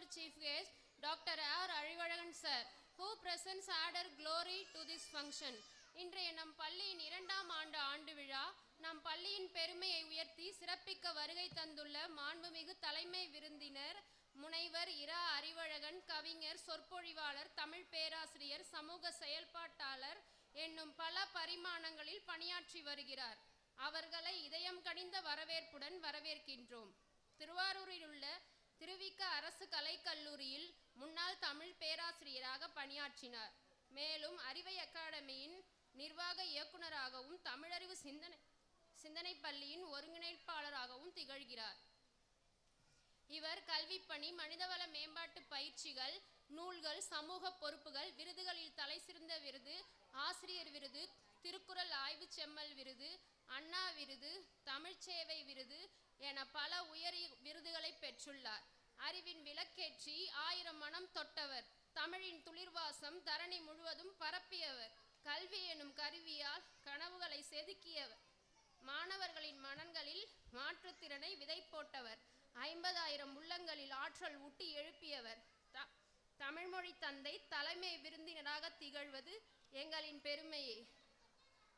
honored chief guest Dr. R. Arivalagan sir, who presents added glory to this function. இன்றைய நம் பள்ளியின் 2ஆம் ஆண்டு விழா நம் பள்ளியின் பெருமையை உயர்த்தி சிறப்பிக்க வருகை தந்துள்ள மாண்புமிகு தலைமை விருந்தினர் முனைவர் இரா அறிவழகன், கவிஞர், சொற்பொழிவாளர், தமிழ் பேராசிரியர், சமூக செயல்பாட்டாளர் என்னும் பல பரிமாணங்களில் பணியாற்றி வருகிறார். அவர்களை இதயம் கனிந்த வரவேற்புடன் வரவேற்கின்றோம். திருவாரூரில் உள்ள திருவிக அரசு கலைக்கல்லூரியில் முன்னாள் தமிழ் பேராசிரியராக பணியாற்றினார். மேலும் அறிவை அகாடமியின் நிர்வாக இயக்குநராகவும் தமிழறிவு சிந்தனை பள்ளியின் ஒருங்கிணைப்பாளராகவும் திகழ்கிறார். இவர் கல்விப்பணி, மனிதவள மேம்பாட்டு பயிற்சிகள், நூல்கள், சமூக பொறுப்புகள், விருதுகளில் தலைசிறந்த விருது, ஆசிரியர் விருது, திருக்குறள் ஆய்வு செம்மல் விருது, அண்ணா விருது, தமிழ்ச்சேவை விருது என பல உயரிய விருதுகளை பெற்றுள்ளார். அறிவின் விளக்கேற்றி 1000 மனம் தொட்டவர், தமிழின் துளிர்வாசம் தரணி முழுவதும் பரப்பியவர், கல்வி எனும் கருவியால் கனவுகளை செதுக்கியவர், மாணவர்களின் மனங்களில் மாற்றுத்திறனை விதை போட்டவர், 50,000 உள்ளங்களில் ஆற்றல் ஊட்டி எழுப்பியவர், தமிழ்மொழி தந்தை தலைமை விருந்தினராக திகழ்வது எங்களின் பெருமையே.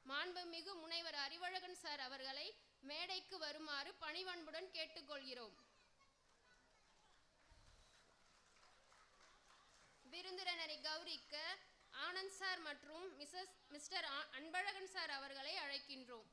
மாண்புமிகு முனைவர் அறிவழகன் சார் அவர்களை மேடைக்கு வருமாறு பணிவன்புடன் கேட்டுக்கொள்கிறோம். விருந்தினரை கௌரிக்க ஆனந்த் சார் மற்றும் மிஸ்டர் அன்பழகன் சார் அவர்களை அழைக்கின்றோம்.